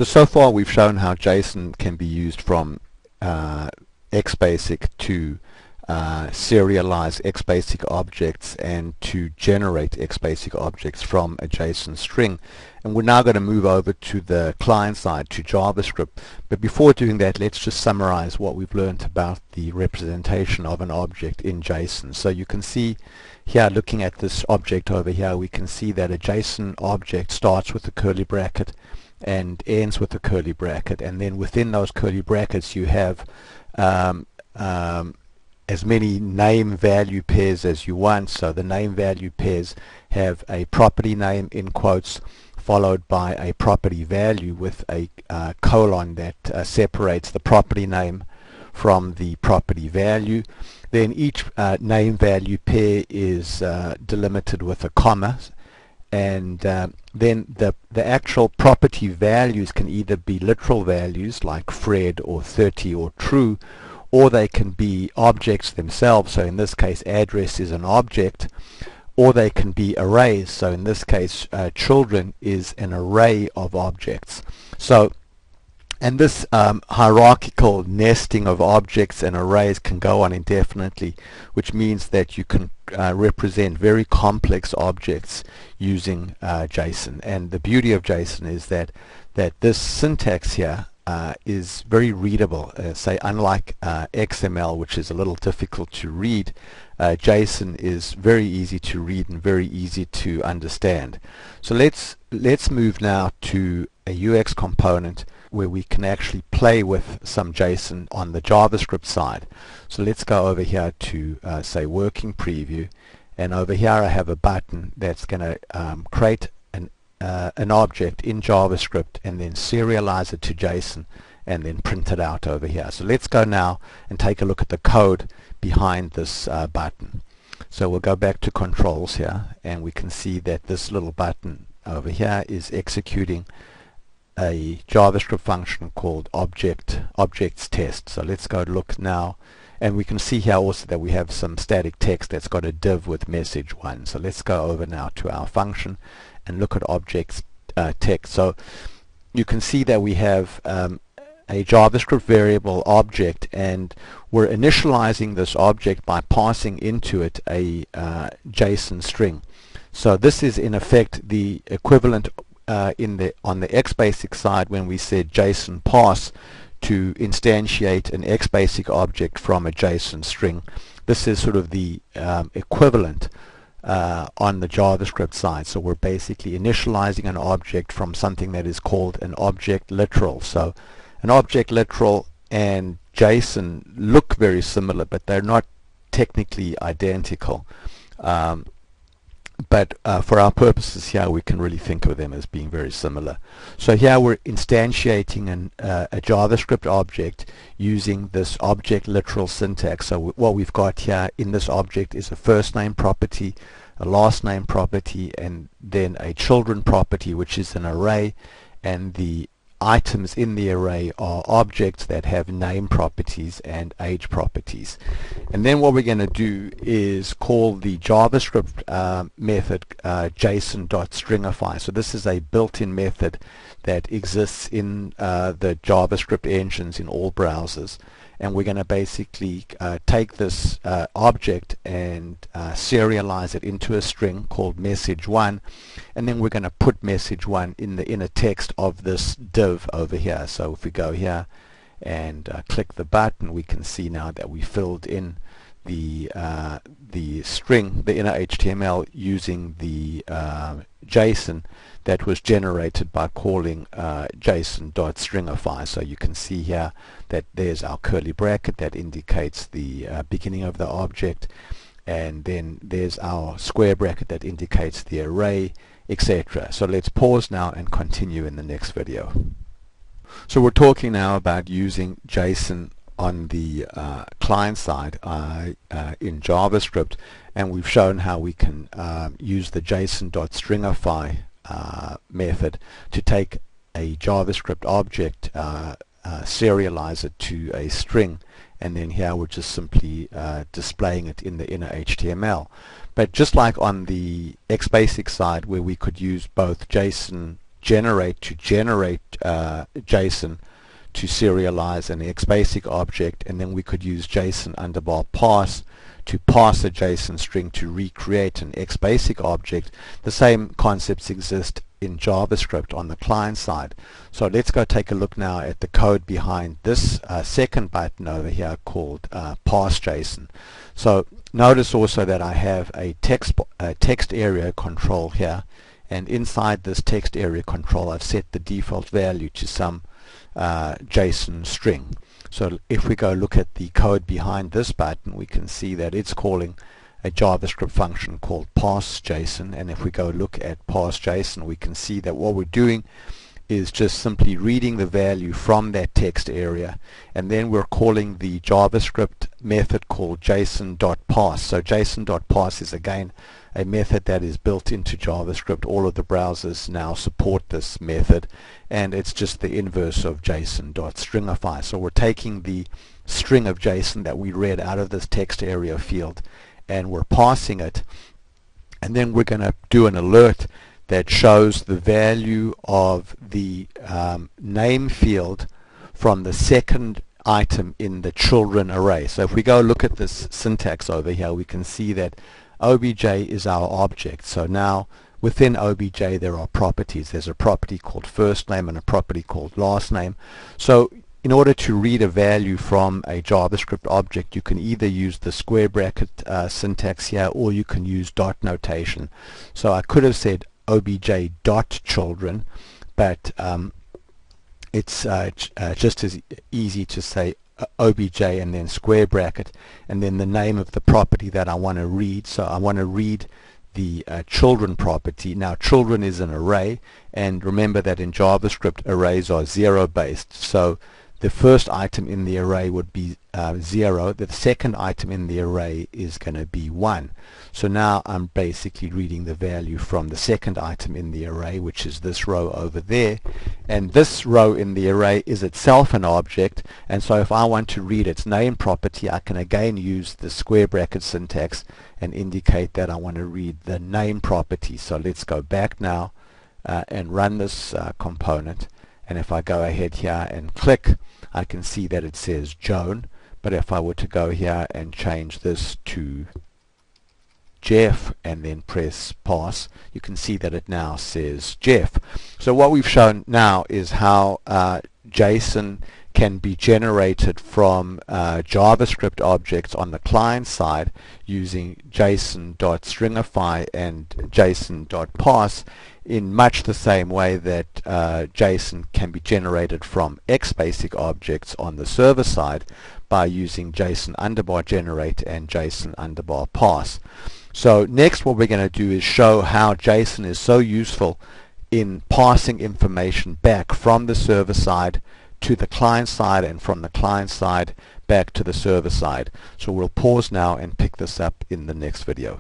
So far we've shown how JSON can be used from XBasic to serialize XBasic objects and to generate XBasic objects from a JSON string. And we're now going to move over to the client side, to JavaScript. But before doing that, let's just summarize what we've learned about the representation of an object in JSON. So you can see here, looking at this object over here, we can see that a JSON object starts with a curly bracket and ends with a curly bracket, and then within those curly brackets you have as many name value pairs as you want. So the name value pairs have a property name in quotes followed by a property value with a colon that separates the property name from the property value. Then each name value pair is delimited with a comma, and then the actual property values can either be literal values like Fred or 30 or true, or they can be objects themselves. So in this case, address is an object, or they can be arrays. So in this case, children is an array of objects. So, and this hierarchical nesting of objects and arrays can go on indefinitely, which means that you can represent very complex objects using JSON. And the beauty of JSON is that this syntax here is very readable. Say, unlike XML, which is a little difficult to read, JSON is very easy to read and very easy to understand. So let's move now to a UX component where we can actually play with some JSON on the JavaScript side. So let's go over here to say working preview, and over here I have a button that's going to create an object in JavaScript and then serialize it to JSON and then print it out over here. So let's go now and take a look at the code behind this button. So we'll go back to controls here, and we can see that this little button over here is executing a JavaScript function called objects test. So let's go look now, and we can see here also that we have some static text that's got a div with message 1. So let's go over now to our function and look at objects text. So you can see that we have a JavaScript variable object, and we're initializing this object by passing into it a JSON string. So this is in effect the equivalent on the XBasic side when we said JSON pass to instantiate an XBasic object from a JSON string. This is sort of the equivalent on the JavaScript side. So we're basically initializing an object from something that is called an object literal. So an object literal and JSON look very similar, but they're not technically identical. But for our purposes here, we can really think of them as being very similar. So here we're instantiating a JavaScript object using this object literal syntax. So what we've got here in this object is a first name property, a last name property, and then a children property, which is an array, and the items in the array are objects that have name properties and age properties. And then what we're going to do is call the JavaScript method json.stringify. So this is a built-in method that exists in the JavaScript engines in all browsers, and we're going to basically take this object and serialize it into a string called message1, and then we're going to put message1 in the inner text of this div over here. So if we go here and click the button, we can see now that we filled in the string, the inner HTML, using the JSON that was generated by calling json.stringify. So you can see here that there's our curly bracket that indicates the beginning of the object, and then there's our square bracket that indicates the array, etc. So let's pause now and continue in the next video. So we're talking now about using JSON on the client side in JavaScript, and we've shown how we can use the json.stringify method to take a JavaScript object, serialize it to a string, and then here we're just simply displaying it in the inner HTML. But just like on the XBasic side, where we could use both JSON generate JSON to serialize an XBasic object, and then we could use JSON underbar parse to parse a JSON string to recreate an XBasic object. The same concepts exist in JavaScript on the client side. So let's go take a look now at the code behind this second button over here called parse JSON. So notice also that I have a text area control here, and inside this text area control I've set the default value to some JSON string. So if we go look at the code behind this button, we can see that it's calling a JavaScript function called parse JSON, and if we go look at parse JSON, we can see that what we're doing is just simply reading the value from that text area, and then we're calling the JavaScript method called json.parse. So json.parse is again a method that is built into JavaScript. All of the browsers now support this method, and it's just the inverse of json.stringify. So we're taking the string of JSON that we read out of this text area field, and we're parsing it, and then we're going to do an alert that shows the value of the name field from the second item in the children array. So if we go look at this syntax over here, we can see that obj is our object. So now within obj there are properties. There's a property called first name and a property called last name. So in order to read a value from a JavaScript object, you can either use the square bracket syntax here, or you can use dot notation. So I could have said obj dot children, but it's just as easy to say obj and then square bracket and then the name of the property that I want to read. So I want to read the children property. Now children is an array, and remember that in JavaScript arrays are zero based. So the first item in the array would be 0. The second item in the array is going to be 1. So now I'm basically reading the value from the second item in the array, which is this row over there. And this row in the array is itself an object, and so if I want to read its name property, I can again use the square bracket syntax and indicate that I want to read the name property. So let's go back now and run this component. And if I go ahead here and click, I can see that it says Joan. But if I were to go here and change this to Jeff and then press parse, you can see that it now says Jeff. So what we've shown now is how JSON can be generated from JavaScript objects on the client side using json.stringify and json.parse in much the same way that JSON can be generated from XBasic objects on the server side by using JSON underbar generate and JSON underbar parse. So next what we're going to do is show how JSON is so useful in passing information back from the server side to the client side and from the client side back to the server side. So we'll pause now and pick this up in the next video.